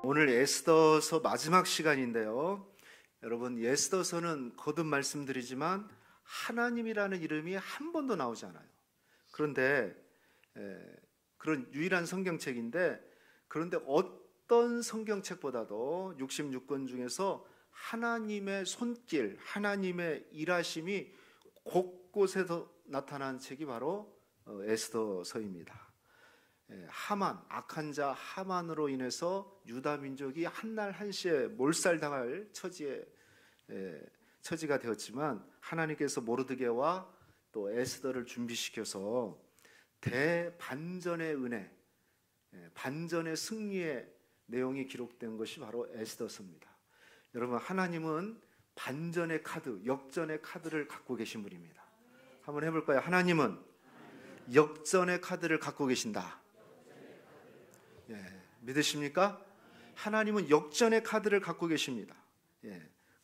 오늘 에스더서 마지막 시간인데요. 여러분, 에스더서는 거듭 말씀드리지만 하나님이라는 이름이 한 번도 나오지 않아요. 그런데 그런 유일한 성경책인데, 그런데 어떤 성경책보다도 66권 중에서 하나님의 손길, 하나님의 일하심이 곳곳에서 나타난 책이 바로 에스더서입니다. 하만, 악한 자 하만으로 인해서 유다 민족이 한날 한시에 몰살당할 처지가 되었지만, 하나님께서 모르드게와 또 에스더를 준비시켜서 대반전의 은혜, 반전의 승리의 내용이 기록된 것이 바로 에스더서입니다. 여러분, 하나님은 반전의 카드, 역전의 카드를 갖고 계신 분입니다. 한번 해볼까요? 하나님은 역전의 카드를 갖고 계신다. 믿으십니까? 하나님은 역전의 카드를 갖고 계십니다.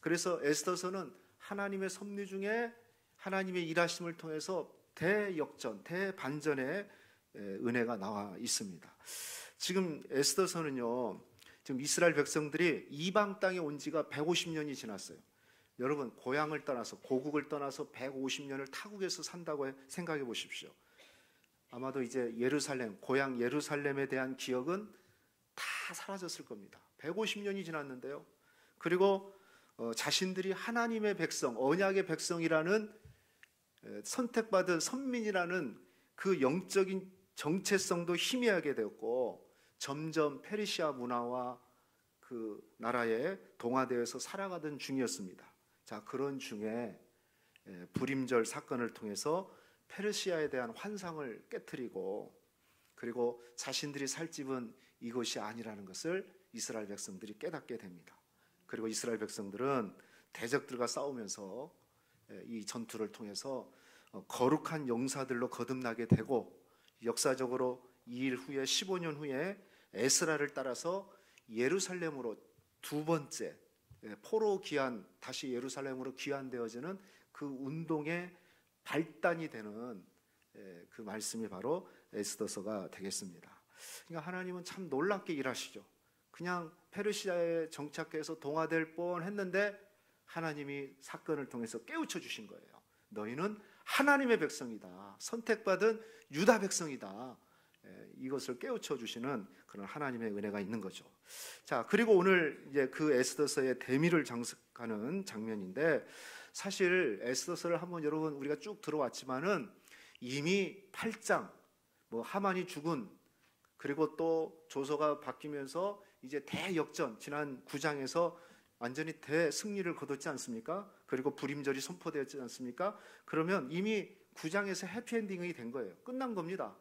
그래서 에스더서는 하나님의 섭리 중에 하나님의 일하심을 통해서 대역전, 대반전의 은혜가 나와 있습니다. 지금 에스더서는요, 지금 이스라엘 백성들이 이방 땅에 온 지가 150년이 지났어요. 여러분, 고향을 떠나서, 고국을 떠나서 150년을 타국에서 산다고 생각해 보십시오. 아마도 이제 예루살렘, 고향 예루살렘에 대한 기억은 다 사라졌을 겁니다. 150년이 지났는데요. 그리고 자신들이 하나님의 백성, 언약의 백성이라는, 선택받은 선민이라는 그 영적인 정체성도 희미하게 되었고, 점점 페르시아 문화와 그 나라에 동화되어서 살아가던 중이었습니다. 자, 그런 중에 불임절 사건을 통해서 페르시아에 대한 환상을 깨트리고, 그리고 자신들이 살 집은 이것이 아니라는 것을 이스라엘 백성들이 깨닫게 됩니다. 그리고 이스라엘 백성들은 대적들과 싸우면서 이 전투를 통해서 거룩한 용사들로 거듭나게 되고, 역사적으로 이 일 후에 15년 후에 에스라를 따라서 예루살렘으로 두 번째 포로 귀환, 다시 예루살렘으로 귀환되어지는 그 운동의 발단이 되는 그 말씀이 바로 에스더서가 되겠습니다. 그러니까 하나님은 참 놀랍게 일하시죠. 그냥 페르시아에 정착해서 동화될 뻔했는데 하나님이 사건을 통해서 깨우쳐 주신 거예요. 너희는 하나님의 백성이다, 선택받은 유다 백성이다. 이것을 깨우쳐 주시는 그런 하나님의 은혜가 있는 거죠. 자, 그리고 오늘 이제 그 에스더서의 대미를 장식하는 장면인데, 사실 에스더서를 한번 여러분 우리가 쭉 들어왔지만은 이미 8장, 하만이 죽은, 그리고 또 조서가 바뀌면서 이제 대역전, 지난 9장에서 완전히 대승리를 거뒀지 않습니까? 그리고 불임절이 선포되었지 않습니까? 그러면 이미 9장에서 해피엔딩이 된 거예요. 끝난 겁니다.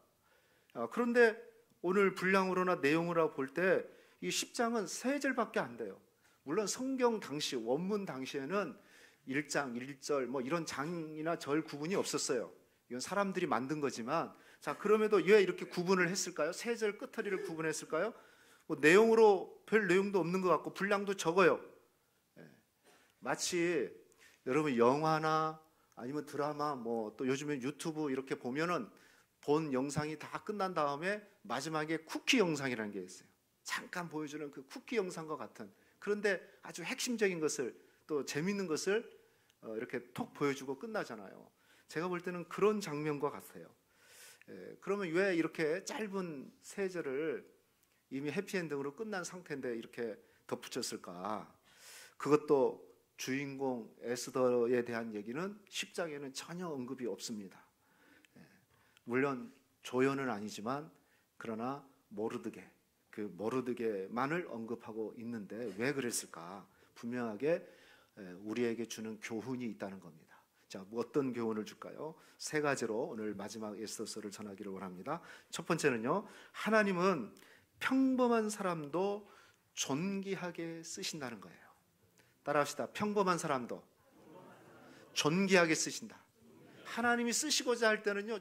그런데 오늘 분량으로나 내용으로 볼 때 이 10장은 3절밖에 안 돼요. 물론 성경 당시, 원문 당시에는 1장, 1절 이런 장이나 절 구분이 없었어요. 이건 사람들이 만든 거지만, 자, 그럼에도 왜 이렇게 구분을 했을까요? 3절 끝허리를 구분했을까요? 내용으로 별 내용도 없는 것 같고 분량도 적어요. 마치 여러분 영화나 아니면 드라마, 또 요즘에 유튜브 이렇게 보면은 본 영상이 다 끝난 다음에 마지막에 쿠키 영상이라는 게 있어요. 잠깐 보여주는 그 쿠키 영상과 같은, 그런데 아주 핵심적인 것을, 또 재밌는 것을 이렇게 톡 보여주고 끝나잖아요. 제가 볼 때는 그런 장면과 같아요. 그러면 왜 이렇게 짧은 3절을 이미 해피엔딩으로 끝난 상태인데 이렇게 덧붙였을까? 그것도 주인공 에스더에 대한 얘기는 10장에는 전혀 언급이 없습니다. 물론 조연은 아니지만, 그러나 그 모르드게만을 언급하고 있는데 왜 그랬을까? 분명하게 우리에게 주는 교훈이 있다는 겁니다. 자, 어떤 교훈을 줄까요? 3가지로 오늘 마지막 에스더서를 전하기를 원합니다. 첫 번째는요, 하나님은 평범한 사람도 존귀하게 쓰신다는 거예요. 따라합시다. 평범한 사람도 존귀하게 쓰신다. 하나님이 쓰시고자 할 때는요,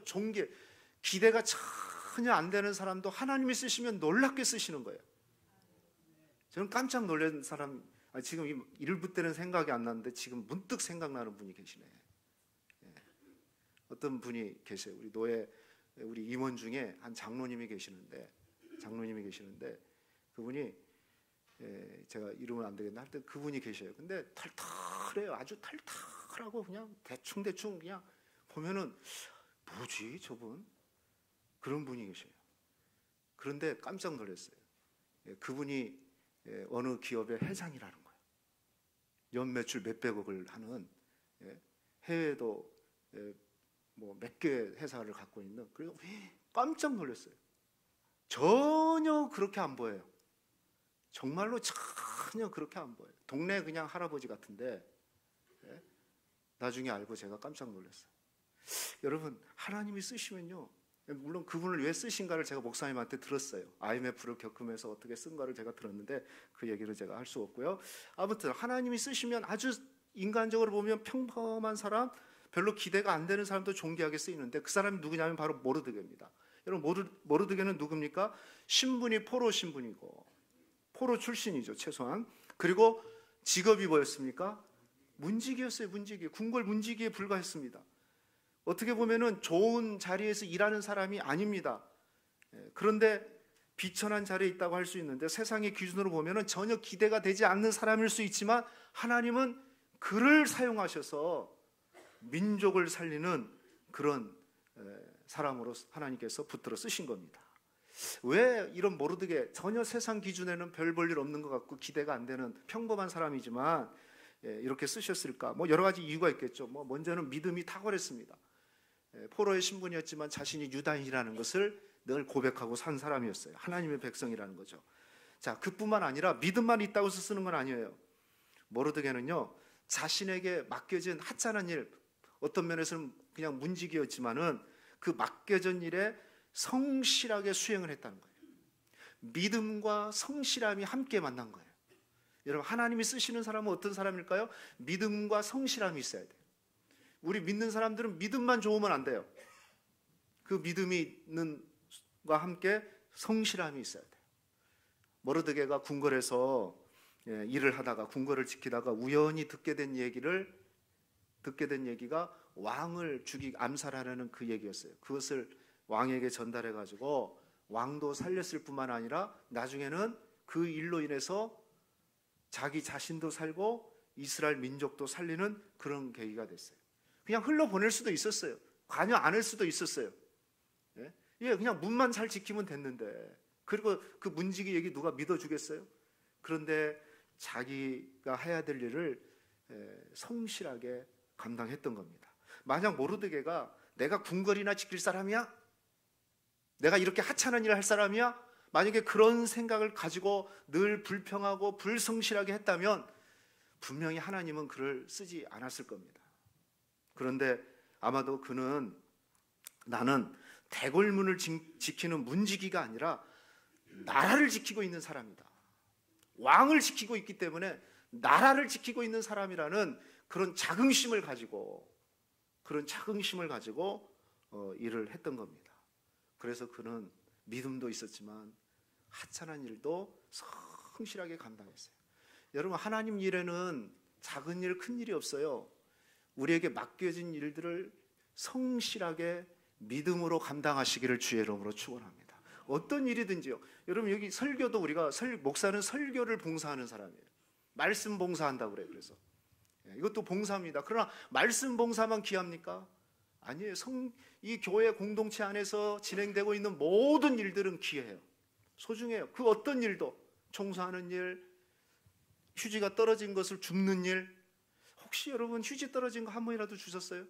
기대가 전혀 안 되는 사람도 하나님이 쓰시면 놀랍게 쓰시는 거예요. 저는 깜짝 놀란 사람, 지금 일부 때는 생각이 안 나는데 지금 문득 생각나는 분이 계시네. 어떤 분이 계세요. 우리 임원 중에 한 장로님이 계시는데 그분이 제가 이름은 안 되겠나 하여튼 그분이 계셔요. 근데 털털해요. 아주 털털하고 그냥 대충 그냥 보면은 뭐지 저분? 그런 분이 계셔요. 그런데 깜짝 놀랐어요. 그분이 어느 기업의 회장이라는 거예요. 연 매출 몇백억을 하는, 해외도 뭐 몇 개 회사를 갖고 있는. 그래서 깜짝 놀랐어요. 전혀 그렇게 안 보여요. 정말로 전혀 그렇게 안 보여요. 동네 그냥 할아버지 같은데, 나중에 알고 제가 깜짝 놀랐어요. 여러분, 하나님이 쓰시면요, 물론 그분을 왜 쓰신가를 제가 목사님한테 들었어요. IMF를 겪으면서 어떻게 쓴가를 제가 들었는데 그 얘기를 제가 할 수 없고요. 아무튼 하나님이 쓰시면 아주 인간적으로 보면 평범한 사람, 별로 기대가 안 되는 사람도 존귀하게 쓰이는데 그 사람이 누구냐면 바로 모르드게입니다. 여러분, 모르드게는 누굽니까? 신분이 포로 신분이고, 포로 출신이죠, 최소한. 그리고 직업이 뭐였습니까? 문지기였어요. 문지기. 궁궐 문지기에 불과했습니다. 어떻게 보면은 좋은 자리에서 일하는 사람이 아닙니다. 그런데 비천한 자리에 있다고 할 수 있는데 세상의 기준으로 보면은 전혀 기대가 되지 않는 사람일 수 있지만 하나님은 그를 사용하셔서 민족을 살리는 그런 사람으로 하나님께서 붙들어 쓰신 겁니다. 왜 이런 모르드게 전혀 세상 기준에는 별 볼 일 없는 것 같고 기대가 안 되는 평범한 사람이지만 이렇게 쓰셨을까? 뭐 여러 가지 이유가 있겠죠. 뭐 먼저는 믿음이 탁월했습니다. 포로의 신분이었지만 자신이 유다인이라는 것을 늘 고백하고 산 사람이었어요. 하나님의 백성이라는 거죠. 자, 그뿐만 아니라 믿음만 있다고 해서 쓰는 건 아니에요. 모르드게는요, 자신에게 맡겨진 하찮은 일, 어떤 면에서는 그냥 문지기였지만은 그 맡겨진 일에 성실하게 수행을 했다는 거예요. 믿음과 성실함이 함께 만난 거예요. 여러분, 하나님이 쓰시는 사람은 어떤 사람일까요? 믿음과 성실함이 있어야 돼요. 우리 믿는 사람들은 믿음만 좋으면 안 돼요. 그 믿음이 있는과 함께 성실함이 있어야 돼요. 모르드게가 궁궐에서 일을 하다가 궁궐을 지키다가 우연히 듣게 된 얘기가 왕을 암살하려는 그 얘기였어요. 그것을 왕에게 전달해 가지고 왕도 살렸을 뿐만 아니라 나중에는 그 일로 인해서 자기 자신도 살고 이스라엘 민족도 살리는 그런 계기가 됐어요. 그냥 흘러보낼 수도 있었어요. 관여 안 할 수도 있었어요. 그냥 문만 잘 지키면 됐는데, 그리고 그 문지기 얘기 누가 믿어주겠어요? 그런데 자기가 해야 될 일을 성실하게 감당했던 겁니다. 만약 모르드게가 내가 궁궐이나 지킬 사람이야? 내가 이렇게 하찮은 일을 할 사람이야? 만약에 그런 생각을 가지고 늘 불평하고 불성실하게 했다면 분명히 하나님은 그를 쓰지 않았을 겁니다. 그런데 아마도 그는 나는 대궐문을 지키는 문지기가 아니라 나라를 지키고 있는 사람이다. 왕을 지키고 있기 때문에 나라를 지키고 있는 사람이라는 그런 자긍심을 가지고 일을 했던 겁니다. 그래서 그는 믿음도 있었지만 하찮은 일도 성실하게 감당했어요. 여러분, 하나님 일에는 작은 일, 큰 일이 없어요. 우리에게 맡겨진 일들을 성실하게 믿음으로 감당하시기를 주의 이름으로 축원합니다. 어떤 일이든지요. 여러분, 여기 설교도 목사는 설교를 봉사하는 사람이에요. 말씀 봉사한다고 그래요. 그래서 이것도 봉사입니다. 그러나 말씀 봉사만 귀합니까? 아니에요. 이 교회 공동체 안에서 진행되고 있는 모든 일들은 귀해요. 소중해요. 그 어떤 일도, 청소하는 일, 휴지가 떨어진 것을 줍는 일. 혹시 여러분 휴지 떨어진 거 한 번이라도 주셨어요?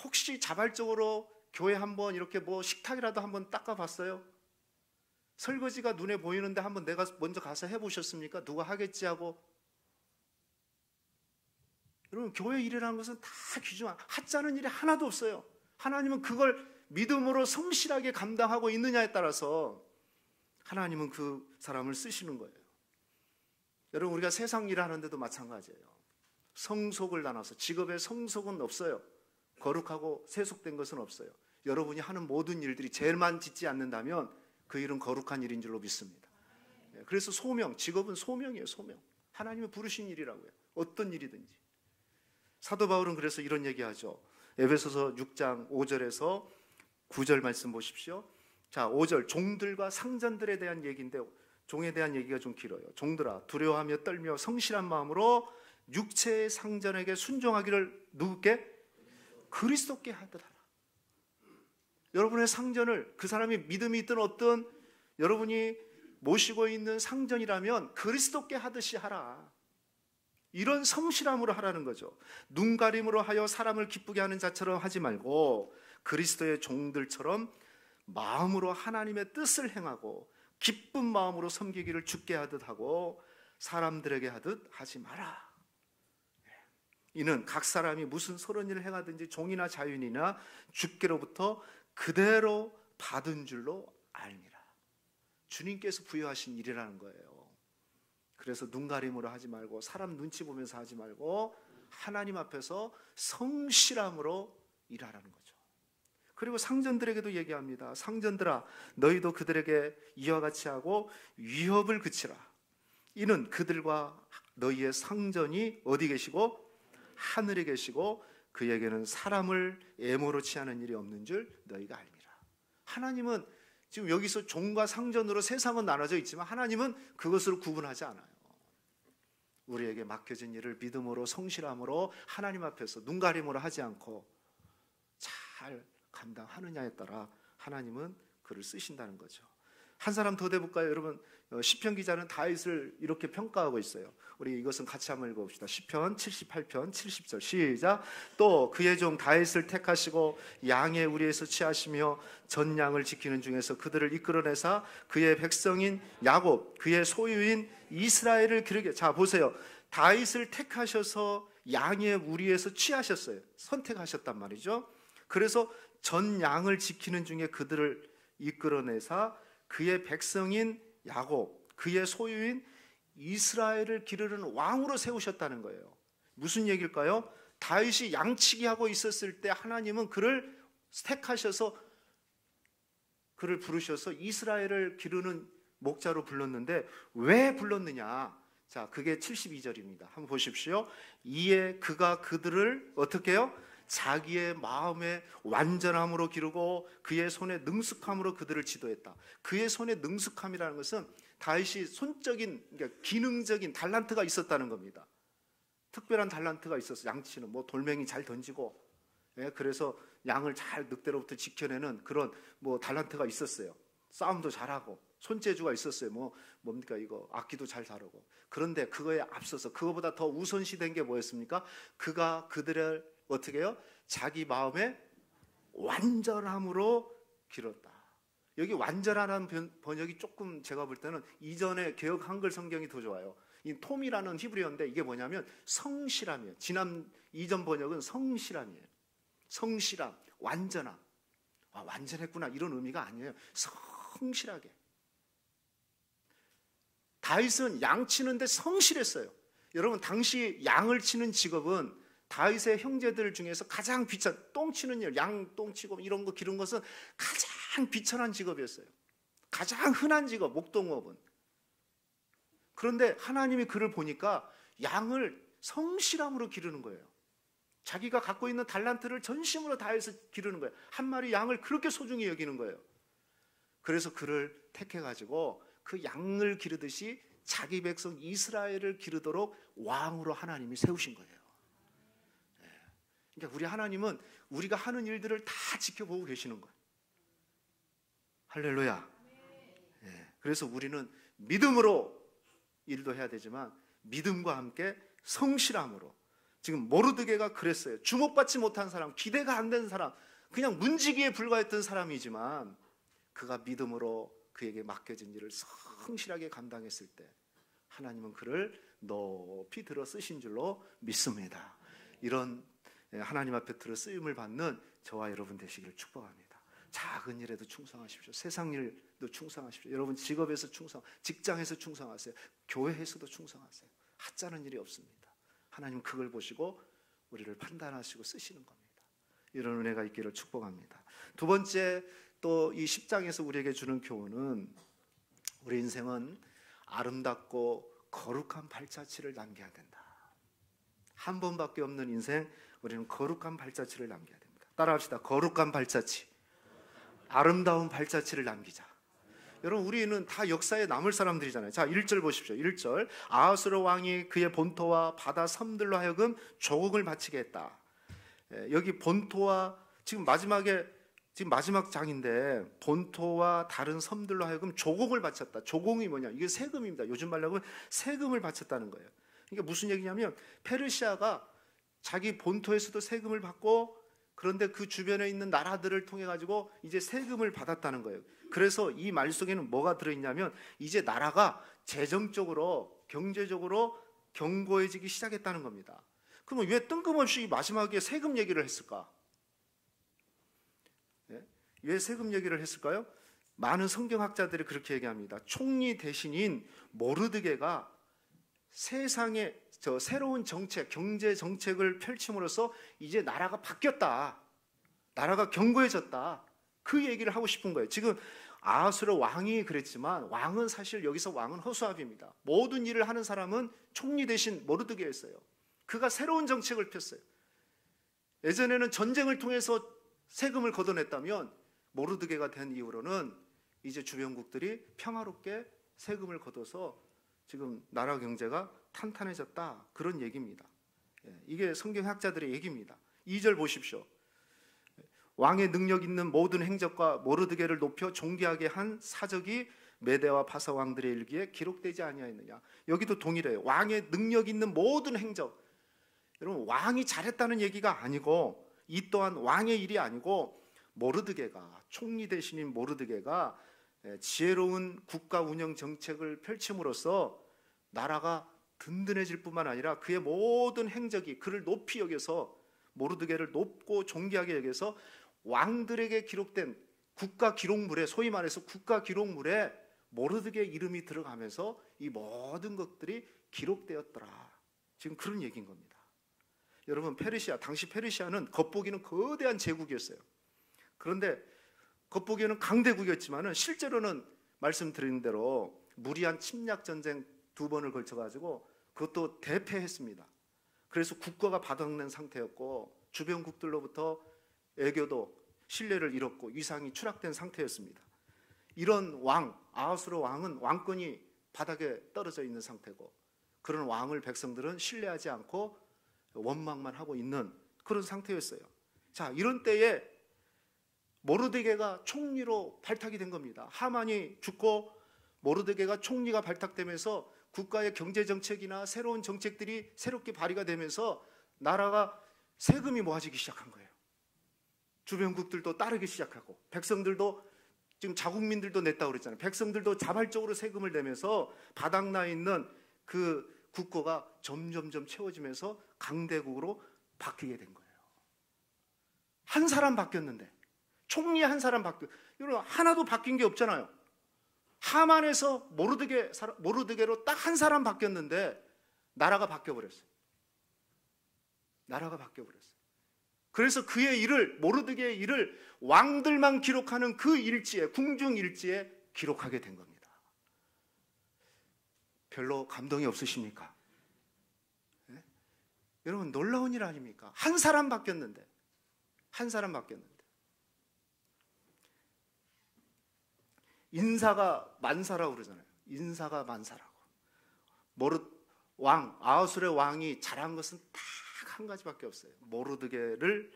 혹시 자발적으로 교회 한번 이렇게 뭐 식탁이라도 한번 닦아봤어요? 설거지가 눈에 보이는데 한번 내가 먼저 가서 해보셨습니까? 누가 하겠지 하고. 여러분, 교회 일이라는 것은 다 귀중한, 하찮은 일이 하나도 없어요. 하나님은 그걸 믿음으로 성실하게 감당하고 있느냐에 따라서 하나님은 그 사람을 쓰시는 거예요. 여러분, 우리가 세상 일을 하는데도 마찬가지예요. 성속을 나눠서, 직업에 성속은 없어요. 거룩하고 세속된 것은 없어요. 여러분이 하는 모든 일들이 죄만 짓지 않는다면 그 일은 거룩한 일인 줄로 믿습니다. 그래서 직업은 소명이에요. 소명. 하나님이 부르신 일이라고요. 어떤 일이든지. 사도 바울은 그래서 이런 얘기하죠. 에베소서 6장 5절에서 9절 말씀 보십시오. 자, 5절 종들과 상전들에 대한 얘기인데 종에 대한 얘기가 좀 길어요. 종들아 두려워하며 떨며 성실한 마음으로 육체의 상전에게 순종하기를 누구께? 그리스도께 하듯 하라. 여러분의 상전을, 그 사람이 믿음이 있든 어떤 여러분이 모시고 있는 상전이라면 그리스도께 하듯이 하라. 이런 성실함으로 하라는 거죠. 눈가림으로 하여 사람을 기쁘게 하는 자처럼 하지 말고 그리스도의 종들처럼 마음으로 하나님의 뜻을 행하고 기쁜 마음으로 섬기기를 주께 하듯 하고 사람들에게 하듯 하지 마라. 이는 각 사람이 무슨 소런 일을 행하든지 종이나 자유인이나 주께로부터 그대로 받은 줄로 알미라. 주님께서 부여하신 일이라는 거예요. 그래서 눈가림으로 하지 말고 사람 눈치 보면서 하지 말고 하나님 앞에서 성실함으로 일하라는 거죠. 그리고 상전들에게도 얘기합니다. 상전들아 너희도 그들에게 이와 같이 하고 위협을 그치라. 이는 그들과 너희의 상전이 어디 계시고 하늘에 계시고 그에게는 사람을 애모로 취하는 일이 없는 줄 너희가 알미라. 하나님은 지금 여기서 종과 상전으로 세상은 나눠져 있지만 하나님은 그것을 구분하지 않아요. 우리에게 맡겨진 일을 믿음으로 성실함으로 하나님 앞에서 눈가림으로 하지 않고 잘 감당하느냐에 따라 하나님은 그를 쓰신다는 거죠. 한 사람 더 대볼까요? 여러분, 시편 기자는 다윗을 이렇게 평가하고 있어요. 우리 이것은 같이 한번 읽어봅시다. 시편 78편 70절 시작. 또 그의 종 다윗을 택하시고 양의 우리에서 취하시며 전 양을 지키는 중에서 그들을 이끌어내사 그의 백성인 야곱 그의 소유인 이스라엘을 기르게. 자 보세요. 다윗을 택하셔서 양의 우리에서 취하셨어요. 선택하셨단 말이죠. 그래서 전 양을 지키는 중에 그들을 이끌어내사 그의 백성인 야곱 그의 소유인 이스라엘을 기르는 왕으로 세우셨다는 거예요. 무슨 얘기일까요? 다윗이 양치기 하고 있었을 때 하나님은 그를 택하셔서 그를 부르셔서 이스라엘을 기르는 목자로 불렀는데 왜 불렀느냐? 자, 그게 72절입니다. 한번 보십시오. 이에 그가 그들을 어떻게 해요? 자기의 마음의 완전함으로 기르고 그의 손의 능숙함으로 그들을 지도했다. 그의 손의 능숙함이라는 것은 다윗이 손적인, 그러니까 기능적인 달란트가 있었다는 겁니다. 특별한 달란트가 있었어. 양치는 뭐 돌멩이 잘 던지고, 그래서 양을 잘 늑대로부터 지켜내는 그런 뭐 달란트가 있었어요. 싸움도 잘하고 손재주가 있었어요. 뭡니까 이거 악기도 잘 다루고. 그런데 그거에 앞서서 그거보다 더 우선시된 게 뭐였습니까? 그가 그들을 어떻게 해요? 자기 마음의 완전함으로 기렀다. 여기 완전하다는 번역이 조금 제가 볼 때는 이전에 개역 한글 성경이 더 좋아요. 이 톰이라는 히브리어인데 이게 뭐냐면 성실함이에요. 이전 번역은 성실함이에요. 성실함, 완전함. 아, 완전했구나 이런 의미가 아니에요. 성실하게. 다윗은 양 치는데 성실했어요. 여러분 당시 양을 치는 직업은 다윗의 형제들 중에서 가장 똥 치는 일, 양 똥 치고 이런 거 기른 것은 가장 비천한 직업이었어요. 가장 흔한 직업, 목동업은. 그런데 하나님이 그를 보니까 양을 성실함으로 기르는 거예요. 자기가 갖고 있는 달란트를 전심으로 다해서 기르는 거예요. 한 마리 양을 그렇게 소중히 여기는 거예요. 그래서 그를 택해가지고 그 양을 기르듯이 자기 백성 이스라엘을 기르도록 왕으로 하나님이 세우신 거예요. 그러니까 우리 하나님은 우리가 하는 일들을 다 지켜보고 계시는 거예요. 할렐루야. 그래서 우리는 믿음으로 일도 해야 되지만 믿음과 함께 성실함으로. 지금 모르드게가 그랬어요. 주목받지 못한 사람, 기대가 안 된 사람, 그냥 문지기에 불과했던 사람이지만 그가 믿음으로 그에게 맡겨진 일을 성실하게 감당했을 때 하나님은 그를 높이 들어 쓰신 줄로 믿습니다. 이런 하나님 앞에 들어 쓰임을 받는 저와 여러분 되시기를 축복합니다. 작은 일에도 충성하십시오. 세상 일도 충성하십시오. 여러분 직업에서 직장에서 충성하세요. 교회에서도 충성하세요. 하찮은 일이 없습니다. 하나님 그걸 보시고 우리를 판단하시고 쓰시는 겁니다. 이런 은혜가 있기를 축복합니다. 두 번째, 또 이 10장에서 우리에게 주는 교훈은 우리 인생은 아름답고 거룩한 발자취를 남겨야 된다. 한 번밖에 없는 인생, 우리는 거룩한 발자취를 남겨야 됩니다. 따라합시다. 거룩한 발자취. 아름다운 발자취를 남기자. 여러분 우리는 다 역사에 남을 사람들이잖아요. 자, 1절 보십시오. 1절. 아하수르 왕이 그의 본토와 바다 섬들로 하여금 조공을 바치게 했다. 여기 본토와 지금 마지막 장인데 본토와 다른 섬들로 하여금 조공을 바쳤다. 조공이 뭐냐? 이게 세금입니다. 요즘 말로 하면 세금을 바쳤다는 거예요. 그러니까 무슨 얘기냐면 페르시아가 자기 본토에서도 세금을 받고 그런데 그 주변에 있는 나라들을 통해 가지고 이제 세금을 받았다는 거예요. 그래서 이 말 속에는 뭐가 들어있냐면 이제 나라가 재정적으로 경제적으로 견고해지기 시작했다는 겁니다. 그러면 왜 뜬금없이 마지막에 세금 얘기를 했을까? 왜 세금 얘기를 했을까요? 많은 성경학자들이 그렇게 얘기합니다. 총리 대신인 모르드게가 세상에 새로운 정책, 경제 정책을 펼침으로써 이제 나라가 바뀌었다. 나라가 견고해졌다. 그 얘기를 하고 싶은 거예요. 지금 아하수르 왕이 그랬지만 왕은 사실 여기서 왕은 허수아비입니다. 모든 일을 하는 사람은 총리 대신 모르드게였어요. 그가 새로운 정책을 폈어요. 예전에는 전쟁을 통해서 세금을 걷어냈다면 모르드게가 된 이후로는 이제 주변국들이 평화롭게 세금을 걷어서 지금 나라 경제가 탄탄해졌다. 그런 얘기입니다. 이게 성경학자들의 얘기입니다. 2절 보십시오. 왕의 능력 있는 모든 행적과 모르드게를 높여 존귀하게 한 사적이 메대와 바사 왕들의 일기에 기록되지 아니하였느냐. 여기도 동일해요. 왕의 능력 있는 모든 행적. 여러분 왕이 잘했다는 얘기가 아니고 이 또한 왕의 일이 아니고 모르드게가 총리 대신인 모르드게가 지혜로운 국가 운영 정책을 펼침으로써 나라가 든든해질 뿐만 아니라 그의 모든 행적이 그를 높이 여겨서 모르드게를 높고 존귀하게 여겨서 왕들에게 기록된 국가 기록물에 소위 말해서 국가 기록물에 모르드게 이름이 들어가면서 이 모든 것들이 기록되었더라. 지금 그런 얘기인 겁니다. 여러분 페르시아, 당시 페르시아는 겉보기는 거대한 제국이었어요. 그런데 겉보기에는 강대국이었지만은 실제로는 말씀드린 대로 무리한 침략 전쟁 2번을 걸쳐가지고 그것도 대패했습니다. 그래서 국가가 바닥난 상태였고 주변국들로부터 애교도 신뢰를 잃었고 위상이 추락된 상태였습니다. 이런 왕, 아하수르 왕은 왕권이 바닥에 떨어져 있는 상태고 그런 왕을 백성들은 신뢰하지 않고 원망만 하고 있는 그런 상태였어요. 자, 이런 때에 모르드게가 총리로 발탁이 된 겁니다. 하만이 죽고 모르드게가 총리가 발탁되면서 국가의 경제 정책이나 새로운 정책들이 새롭게 발의가 되면서 나라가 세금이 모아지기 시작한 거예요. 주변국들도 따르기 시작하고 백성들도 지금 자국민들도 냈다고 그랬잖아요. 백성들도 자발적으로 세금을 내면서 바닥나 있는 그 국고가 점점점 채워지면서 강대국으로 바뀌게 된 거예요. 한 사람 바뀌었는데 총리 한 사람 여러분 하나도 바뀐 게 없잖아요. 하만에서 모르드게로 딱 한 사람 바뀌었는데 나라가 바뀌어버렸어요. 나라가 바뀌어버렸어요. 그래서 그의 일을 모르드게의 일을 왕들만 기록하는 그 일지에 궁중 일지에 기록하게 된 겁니다. 별로 감동이 없으십니까? 네? 여러분 놀라운 일 아닙니까? 한 사람 바뀌었는데 인사가 만사라고 그러잖아요. 인사가 만사라고. 아하수르의 왕이 잘한 것은 딱 한 가지밖에 없어요. 모르드게를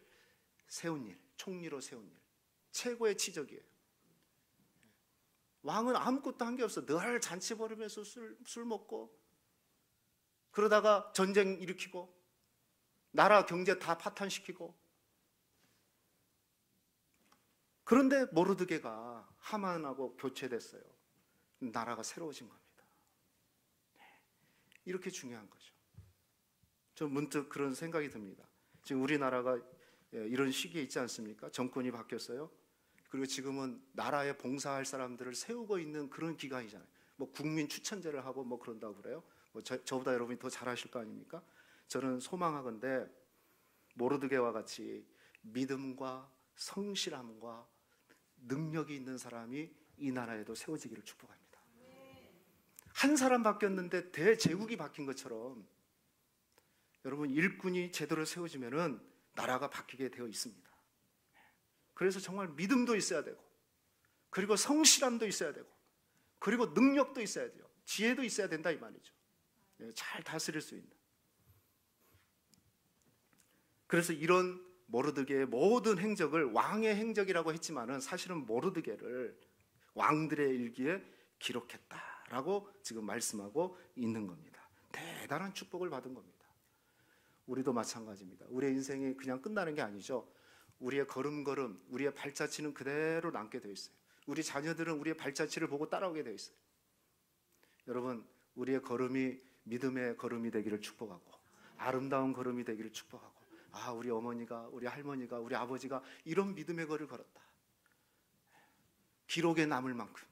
세운 일, 총리로 세운 일. 최고의 치적이에요. 왕은 아무것도 한 게 없어. 늘 잔치 벌이면서 술 먹고 그러다가 전쟁 일으키고 나라 경제 다 파탄시키고 그런데 모르드게가 하만하고 교체됐어요. 나라가 새로워진 겁니다. 이렇게 중요한 거죠. 저 문득 그런 생각이 듭니다. 지금 우리나라가 이런 시기에 있지 않습니까? 정권이 바뀌었어요. 그리고 지금은 나라에 봉사할 사람들을 세우고 있는 그런 기간이잖아요. 뭐 국민 추천제를 하고 뭐 그런다고 그래요. 뭐 저보다 여러분이 더 잘하실 거 아닙니까? 저는 소망하건대 모르드게와 같이 믿음과 성실함과 능력이 있는 사람이 이 나라에도 세워지기를 축복합니다. 한 사람 바뀌었는데 대제국이 바뀐 것처럼 여러분 일꾼이 제대로 세워지면은 나라가 바뀌게 되어 있습니다. 그래서 정말 믿음도 있어야 되고 그리고 성실함도 있어야 되고 그리고 능력도 있어야 돼요. 지혜도 있어야 된다 이 말이죠. 잘 다스릴 수 있는. 그래서 이런 모르드게의 모든 행적을 왕의 행적이라고 했지만은 사실은 모르드게를 왕들의 일기에 기록했다라고 지금 말씀하고 있는 겁니다. 대단한 축복을 받은 겁니다. 우리도 마찬가지입니다. 우리의 인생이 그냥 끝나는 게 아니죠. 우리의 걸음걸음, 우리의 발자취는 그대로 남게 되어 있어요. 우리 자녀들은 우리의 발자취를 보고 따라오게 되어 있어요. 여러분, 우리의 걸음이 믿음의 걸음이 되기를 축복하고 아름다운 걸음이 되기를 축복하고, 아, 우리 어머니가, 우리 할머니가, 우리 아버지가 이런 믿음의 걸을 걸었다. 기록에 남을 만큼,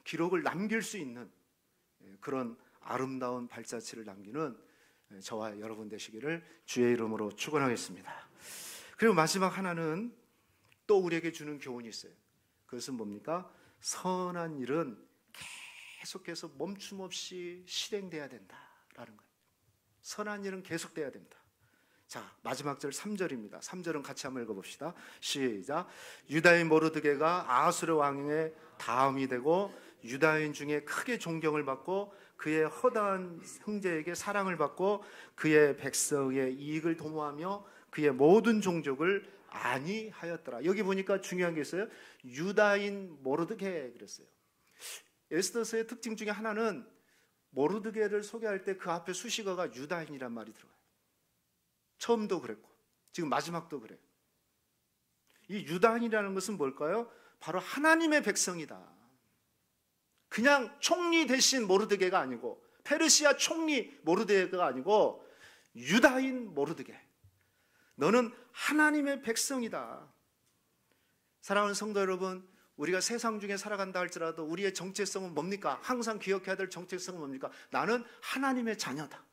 기록을 남길 수 있는 그런 아름다운 발자취를 남기는 저와 여러분 되시기를 주의 이름으로 축원하겠습니다. 그리고 마지막 하나는 또 우리에게 주는 교훈이 있어요. 그것은 뭡니까? 선한 일은 계속해서 멈춤 없이 실행돼야 된다라는 거예요. 선한 일은 계속돼야 된다. 자, 마지막 절 3절입니다. 3절은 같이 한번 읽어봅시다. 시작. 유다인 모르드게가 아수르 왕의 다음이 되고 유다인 중에 크게 존경을 받고 그의 허다한 형제에게 사랑을 받고 그의 백성의 이익을 도모하며 그의 모든 종족을 안위하였더라. 여기 보니까 중요한 게 있어요. 유다인 모르드게 그랬어요. 에스더서의 특징 중에 하나는 모르드게를 소개할 때 그 앞에 수식어가 유다인이란 말이 들어가요. 처음도 그랬고 지금 마지막도 그래요. 이 유다인이라는 것은 뭘까요? 바로 하나님의 백성이다. 그냥 총리 대신 모르드게가 아니고, 페르시아 총리 모르드게가 아니고 유다인 모르드게. 너는 하나님의 백성이다. 사랑하는 성도 여러분, 우리가 세상 중에 살아간다 할지라도 우리의 정체성은 뭡니까? 항상 기억해야 될 정체성은 뭡니까? 나는 하나님의 자녀다.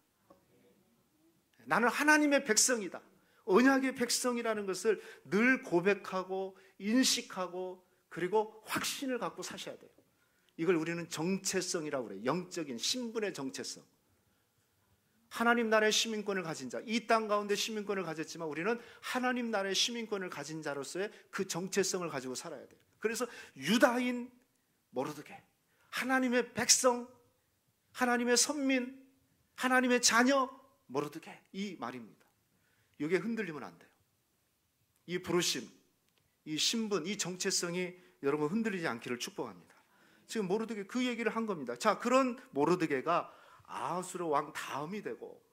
나는 하나님의 백성이다. 언약의 백성이라는 것을 늘 고백하고 인식하고 그리고 확신을 갖고 사셔야 돼요. 이걸 우리는 정체성이라고 그래요. 영적인 신분의 정체성. 하나님 나라의 시민권을 가진 자, 이 땅 가운데 시민권을 가졌지만 우리는 하나님 나라의 시민권을 가진 자로서의 그 정체성을 가지고 살아야 돼요. 그래서 유다인 모르드게, 하나님의 백성, 하나님의 선민, 하나님의 자녀 모르드게, 이 말입니다. 이게 흔들리면 안 돼요. 이 부르심, 이 신분, 이 정체성이 여러분 흔들리지 않기를 축복합니다. 지금 모르드게 그 얘기를 한 겁니다. 자, 그런 모르드게가 아하수르 왕 다음이 되고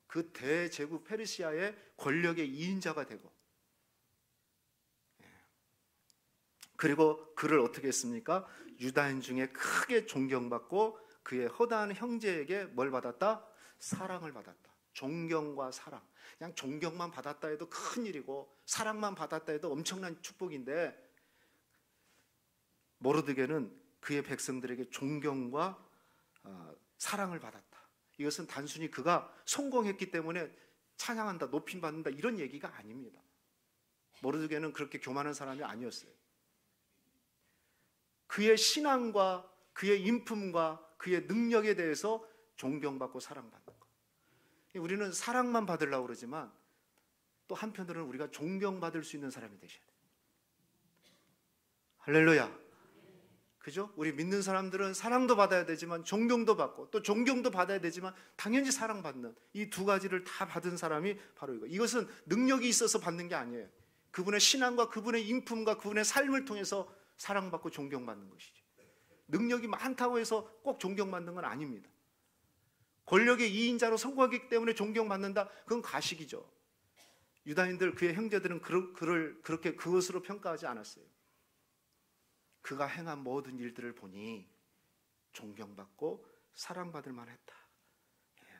그 대제국 페르시아의 권력의 2인자가 되고, 그리고 그를 어떻게 했습니까? 유다인 중에 크게 존경받고 그의 허다한 형제에게 뭘 받았다? 사랑을 받았다. 존경과 사랑. 그냥 존경만 받았다 해도 큰 일이고 사랑만 받았다 해도 엄청난 축복인데, 모르드게는 그의 백성들에게 존경과 사랑을 받았다. 이것은 단순히 그가 성공했기 때문에 찬양한다, 높임받는다 이런 얘기가 아닙니다. 모르드게는 그렇게 교만한 사람이 아니었어요. 그의 신앙과 그의 인품과 그의 능력에 대해서 존경받고 사랑받는 것. 우리는 사랑만 받으려고 그러지만 또 한편으로는 우리가 존경받을 수 있는 사람이 되셔야 돼요. 할렐루야. 그죠? 우리 믿는 사람들은 사랑도 받아야 되지만 존경도 받고 또 존경도 받아야 되지만 당연히 사랑받는, 이 두 가지를 다 받은 사람이 바로 이거. 이것은 능력이 있어서 받는 게 아니에요. 그분의 신앙과 그분의 인품과 그분의 삶을 통해서 사랑받고 존경받는 것이죠. 능력이 많다고 해서 꼭 존경받는 건 아닙니다. 권력의 2인자로 성공하기 때문에 존경받는다? 그건 가식이죠. 유다인들, 그의 형제들은 그를 그렇게 그것으로 평가하지 않았어요. 그가 행한 모든 일들을 보니 존경받고 사랑받을 만했다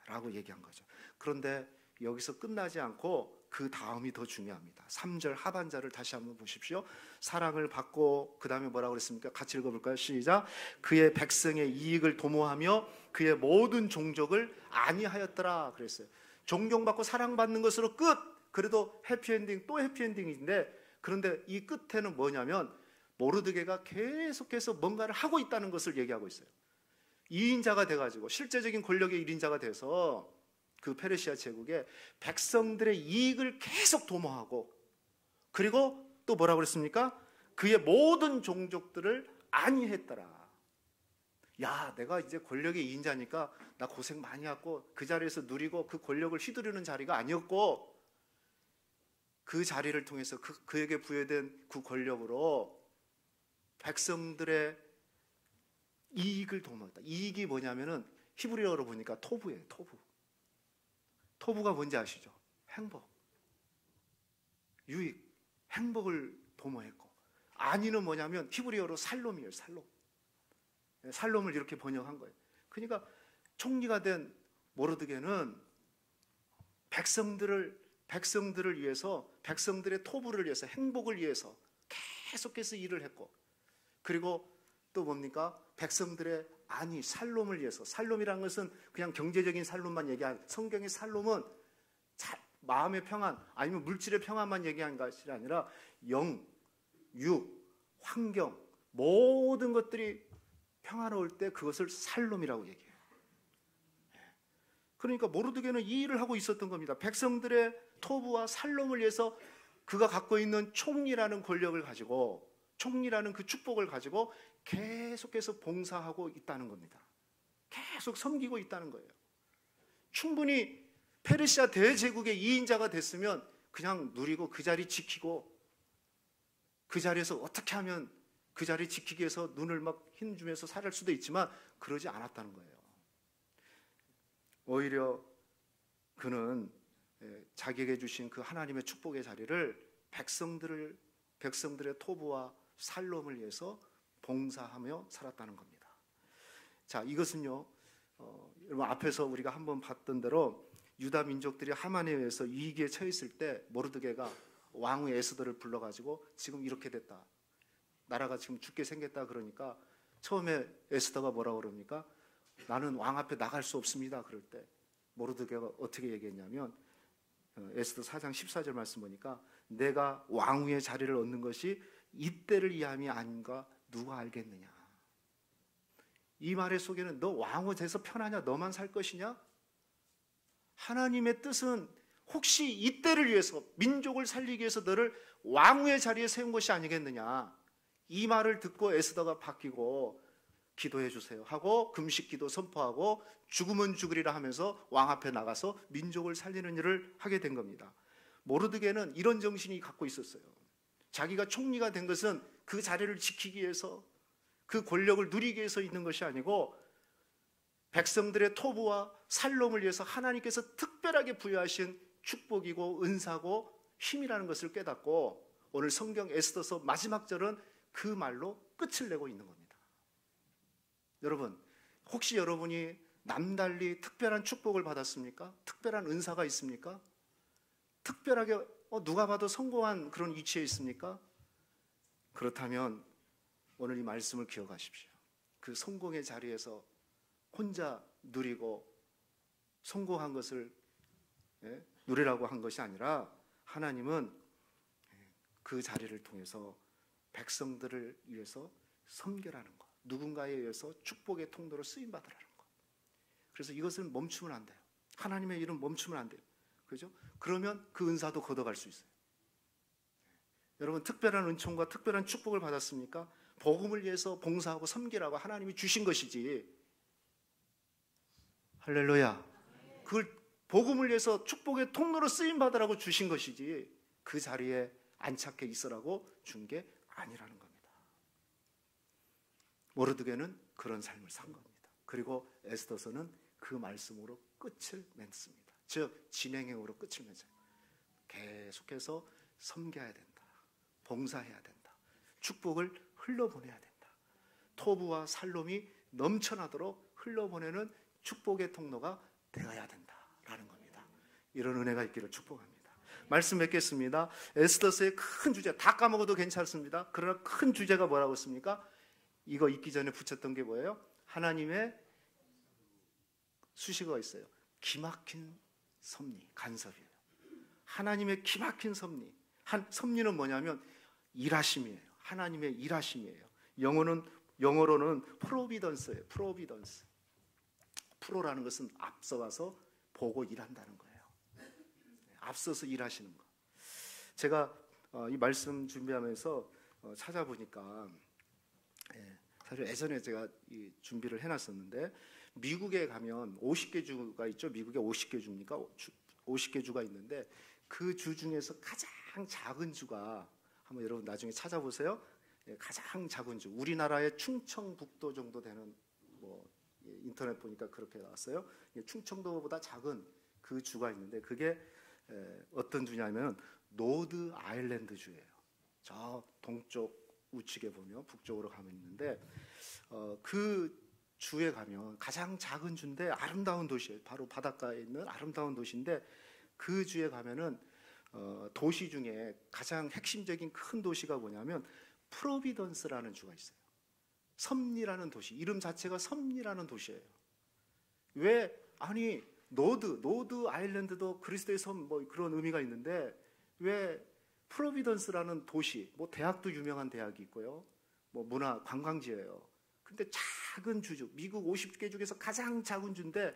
라고 얘기한 거죠. 그런데 여기서 끝나지 않고 그 다음이 더 중요합니다. 3절 하반절을 다시 한번 보십시오. 사랑을 받고 그 다음에 뭐라고 그랬습니까? 같이 읽어볼까요? 시작. 그의 백성의 이익을 도모하며 그의 모든 종족을 안위하였더라 그랬어요. 존경받고 사랑받는 것으로 끝! 그래도 해피엔딩, 또 해피엔딩인데, 그런데 이 끝에는 뭐냐면 모르드게가 계속해서 뭔가를 하고 있다는 것을 얘기하고 있어요. 2인자가 돼가지고 실제적인 권력의 1인자가 돼서 그 페르시아 제국의 백성들의 이익을 계속 도모하고, 그리고 또 뭐라고 그랬습니까? 그의 모든 종족들을 안위했더라. 야, 내가 이제 권력의 2인자니까 나 고생 많이 했고 그 자리에서 누리고 그 권력을 휘두르는 자리가 아니었고 그 자리를 통해서 그에게 부여된 그 권력으로 백성들의 이익을 도모했다. 이익이 뭐냐면은 히브리어로 보니까 토부예요. 토부. 토부가 뭔지 아시죠? 행복, 유익, 행복을 도모했고, 아니는 뭐냐면 히브리어로 살롬이에요. 살롬. 살롬을 이렇게 번역한 거예요. 그러니까 총리가 된 모르드게는 백성들을 위해서, 백성들의 토부를 위해서, 행복을 위해서 계속해서 일을 했고, 그리고 또 뭡니까? 백성들의 살롬을 위해서. 살롬이라는 것은 그냥 경제적인 살롬만 얘기한, 성경의 살롬은 마음의 평안 아니면 물질의 평안만 얘기한 것이 아니라 영, 육, 환경 모든 것들이 평안로울 때 그것을 살롬이라고 얘기해요. 그러니까 모르드게는 이 일을 하고 있었던 겁니다. 백성들의 토부와 살롬을 위해서 그가 갖고 있는 총리라는 권력을 가지고, 총리라는 그 축복을 가지고 계속해서 봉사하고 있다는 겁니다. 계속 섬기고 있다는 거예요. 충분히 페르시아 대제국의 2인자가 됐으면 그냥 누리고 그 자리 지키고, 그 자리에서 어떻게 하면 그 자리 지키기 위해서 눈을 막 힘주면서 살 수도 있지만 그러지 않았다는 거예요. 오히려 그는 자기에게 주신 그 하나님의 축복의 자리를 백성들의 토부와 살롬을 위해서 봉사하며 살았다는 겁니다. 자, 이것은요, 여러분 앞에서 우리가 한번 봤던 대로 유다 민족들이 하만에 의해서 위기에 처했을 때 모르드게가 왕후 에스더를 불러가지고 지금 이렇게 됐다, 나라가 지금 죽게 생겼다 그러니까 처음에 에스더가 뭐라고 그럽니까? 나는 왕 앞에 나갈 수 없습니다. 그럴 때 모르드게가 어떻게 얘기했냐면 에스더 4장 14절 말씀 보니까 내가 왕후의 자리를 얻는 것이 이때를 위함이 아닌가 누가 알겠느냐. 이 말의 속에는 너 왕후 돼서 편하냐? 너만 살 것이냐? 하나님의 뜻은 혹시 이때를 위해서, 민족을 살리기 위해서 너를 왕후의 자리에 세운 것이 아니겠느냐. 이 말을 듣고 에스더가 바뀌고 기도해 주세요 하고 금식 기도 선포하고 죽으면 죽으리라 하면서 왕 앞에 나가서 민족을 살리는 일을 하게 된 겁니다. 모르드게는 이런 정신이 갖고 있었어요. 자기가 총리가 된 것은 그 자리를 지키기 위해서, 그 권력을 누리기 위해서 있는 것이 아니고 백성들의 토부와 살롬을 위해서 하나님께서 특별하게 부여하신 축복이고 은사고 힘이라는 것을 깨닫고 오늘 성경 에스더서 마지막 절은 그 말로 끝을 내고 있는 겁니다. 여러분, 혹시 여러분이 남달리 특별한 축복을 받았습니까? 특별한 은사가 있습니까? 특별하게 누가 봐도 성공한 그런 위치에 있습니까? 그렇다면 오늘 이 말씀을 기억하십시오. 그 성공의 자리에서 혼자 누리고 성공한 것을 누리라고 한 것이 아니라 하나님은 그 자리를 통해서 백성들을 위해서 섬겨라는 것, 누군가에 의해서 축복의 통로로 쓰임받으라는 것. 그래서 이것은 멈추면 안 돼요. 하나님의 일은 멈추면 안 돼요. 그죠? 그러면 그 은사도 걷어갈 수 있어요. 여러분, 특별한 은총과 특별한 축복을 받았습니까? 복음을 위해서 봉사하고 섬기라고 하나님이 주신 것이지. 할렐루야. 그걸 복음을 위해서 축복의 통로로 쓰임받으라고 주신 것이지 그 자리에 안착해 있으라고 준 게 아니라는 겁니다. 모르드게는 그런 삶을 산 겁니다. 그리고 에스더서는 그 말씀으로 끝을 맺습니다. 즉 진행형으로 끝을 맺어요. 계속해서 섬겨야 된다, 봉사해야 된다, 축복을 흘러보내야 된다, 토부와 살롬이 넘쳐나도록 흘러보내는 축복의 통로가 되어야 된다라는 겁니다. 이런 은혜가 있기를 축복합니다. 말씀 맺겠습니다. 에스더서의 큰 주제, 다 까먹어도 괜찮습니다. 그러나 큰 주제가 뭐라고 했습니까? 이거 읽기 전에 붙였던 게 뭐예요? 하나님의 수식어가 있어요. 기막힌 섭리, 간섭이에요. 하나님의 기막힌 섭리. 섭리는 뭐냐면 일하심이에요. 하나님의 일하심이에요. 영어로는 프로비던스예요. 프로비던스. 프로라는 것은 앞서가서 보고 일한다는 거예요. 앞서서 일하시는 거. 제가 이 말씀 준비하면서 찾아보니까 사실 예전에 제가 이 준비를 해놨었는데 미국에 가면 50개 주가 있죠. 미국에 50개 주니까 50개 주가 있는데 그 주 중에서 가장 작은 주가 한번 여러분 나중에 찾아보세요. 가장 작은 주, 우리나라의 충청북도 정도 되는 뭐 인터넷 보니까 그렇게 나왔어요. 충청도보다 작은 그 주가 있는데 그게 어떤 주냐면 노드 아일랜드 주예요. 저 동쪽 우측에 보면 북쪽으로 가면 있는데 그 주에 가면 가장 작은 주인데 아름다운 도시예요. 바로 바닷가에 있는 아름다운 도시인데 그 주에 가면은 도시 중에 가장 핵심적인 큰 도시가 뭐냐면 프로비던스라는 주가 있어요. 섭리라는 도시, 이름 자체가 섭리라는 도시예요. 왜? 아니 노드 아일랜드도 그리스도의 섬 뭐 그런 의미가 있는데 왜 프로비던스라는 도시, 뭐 대학도 유명한 대학이 있고요, 뭐 문화 관광지예요. 근데 작은 주죠. 미국 50개 중에서 가장 작은 주인데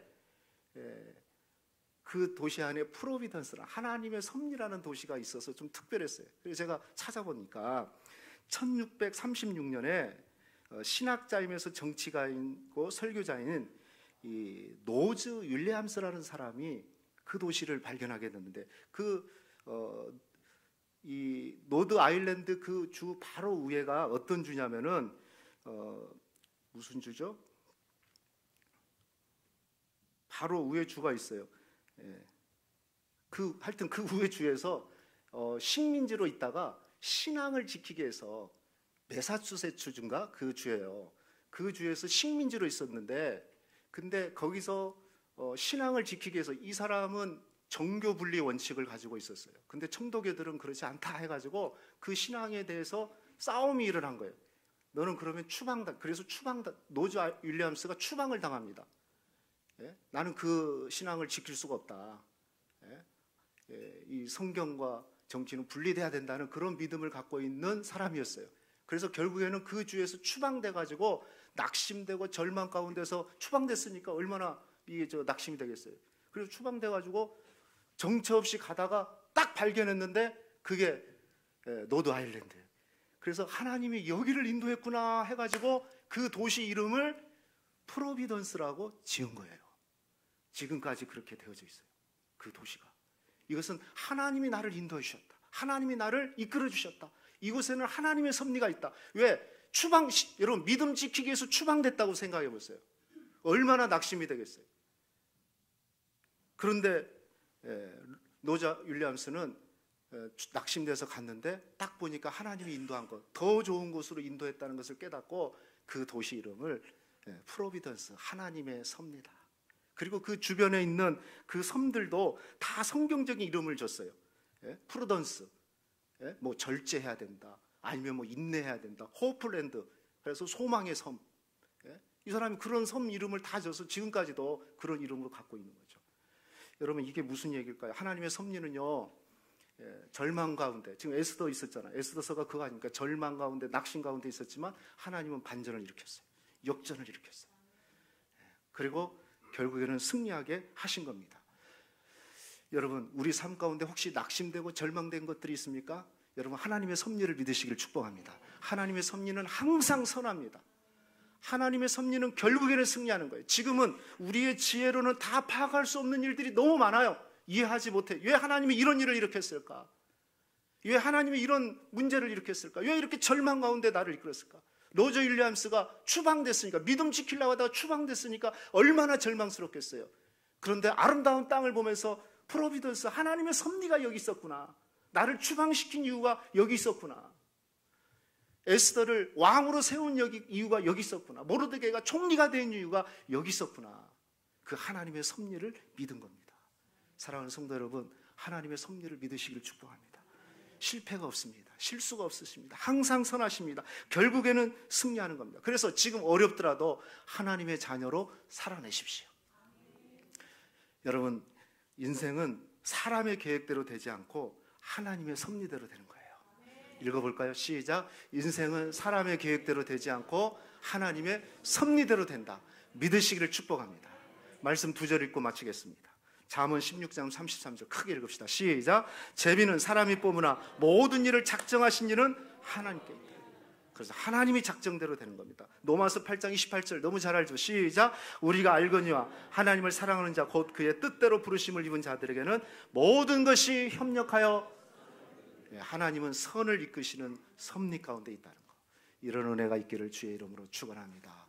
그 도시 안에 프로비던스라 하나님의 섭리라는 도시가 있어서 좀 특별했어요. 그래서 제가 찾아보니까 1636년에 신학자이면서 정치가이고 설교자인 이 노즈 윌리엄스라는 사람이 그 도시를 발견하게 됐는데 이 노드 아일랜드 그 주 바로 위에가 어떤 주냐면은 무슨 주죠? 바로 위에 주가 있어요. 하여튼 그 위에 주에서 식민지로 있다가 신앙을 지키기 위해서 매사추세츠 주인가 그 주예요. 그 주에서 식민지로 있었는데 근데 거기서 신앙을 지키기 위해서 이 사람은 정교 분리 원칙을 가지고 있었어요. 근데 청도교들은 그렇지 않다 해가지고 그 신앙에 대해서 싸움이 일어난 거예요. 너는 그러면 추방당. 그래서 노즈 윌리엄스가 추방을 당합니다. 나는 그 신앙을 지킬 수가 없다. 이 성경과 정치는 분리돼야 된다는 그런 믿음을 갖고 있는 사람이었어요. 그래서 결국에는 그 주에서 추방돼 가지고 낙심되고 절망 가운데서 추방됐으니까 얼마나 이게 낙심이 되겠어요. 그래서 추방돼 가지고 정처 없이 가다가 딱 발견했는데 그게 노드 아일랜드예요. 그래서 하나님이 여기를 인도했구나 해가지고 그 도시 이름을 프로비던스라고 지은 거예요. 지금까지 그렇게 되어져 있어요. 그 도시가. 이것은 하나님이 나를 인도해 주셨다. 하나님이 나를 이끌어 주셨다. 이곳에는 하나님의 섭리가 있다. 왜? 여러분 믿음 지키기 위해서 추방됐다고 생각해 보세요. 얼마나 낙심이 되겠어요. 그런데 노즈 윌리엄스는 낙심돼서 갔는데 딱 보니까 하나님이 인도한 것, 더 좋은 곳으로 인도했다는 것을 깨닫고 그 도시 이름을 프로비던스, 하나님의 섭리다. 그리고 그 주변에 있는 그 섬들도 다 성경적인 이름을 줬어요. 프루던스, 뭐 절제해야 된다, 아니면 뭐 인내해야 된다, 호프랜드, 그래서 소망의 섬. 이 사람이 그런 섬 이름을 다 줘서 지금까지도 그런 이름으로 갖고 있는 거죠. 여러분 이게 무슨 얘기일까요? 하나님의 섭리는요, 절망 가운데, 지금 에스더 있었잖아요. 에스더서가 그거 아닙니까? 절망 가운데, 낙심 가운데 있었지만 하나님은 반전을 일으켰어요. 역전을 일으켰어요. 그리고 결국에는 승리하게 하신 겁니다. 여러분 우리 삶 가운데 혹시 낙심되고 절망된 것들이 있습니까? 여러분 하나님의 섭리를 믿으시기를 축복합니다. 하나님의 섭리는 항상 선합니다. 하나님의 섭리는 결국에는 승리하는 거예요. 지금은 우리의 지혜로는 다 파악할 수 없는 일들이 너무 많아요. 이해하지 못해. 왜 하나님이 이런 일을 일으켰을까? 왜 하나님이 이런 문제를 일으켰을까? 왜 이렇게 절망 가운데 나를 이끌었을까? 노즈 윌리엄스가 추방됐으니까, 믿음 지키려고 하다가 추방됐으니까 얼마나 절망스럽겠어요. 그런데 아름다운 땅을 보면서 프로비던스, 하나님의 섭리가 여기 있었구나. 나를 추방시킨 이유가 여기 있었구나. 에스더를 왕으로 세운 이유가 여기 있었구나. 모르드게가 총리가 된 이유가 여기 있었구나. 그 하나님의 섭리를 믿은 겁니다. 사랑하는 성도 여러분, 하나님의 섭리를 믿으시기를 축복합니다. 실패가 없습니다. 실수가 없으십니다. 항상 선하십니다. 결국에는 승리하는 겁니다. 그래서 지금 어렵더라도 하나님의 자녀로 살아내십시오. 여러분, 인생은 사람의 계획대로 되지 않고 하나님의 섭리대로 되는 거예요. 읽어볼까요? 시작. 인생은 사람의 계획대로 되지 않고 하나님의 섭리대로 된다. 믿으시기를 축복합니다. 말씀 2절 읽고 마치겠습니다. 잠언 16장 33절 크게 읽읍시다. 시작. 제비는 사람이 뽑으나 모든 일을 작정하신 이는 하나님께 있다. 그래서 하나님이 작정대로 되는 겁니다. 로마서 8장 28절 너무 잘 알죠? 시작. 우리가 알거니와 하나님을 사랑하는 자 곧 그의 뜻대로 부르심을 입은 자들에게는 모든 것이 협력하여, 하나님은 선을 이끄시는 섭리 가운데 있다는 거. 이런 은혜가 있기를 주의 이름으로 축원합니다.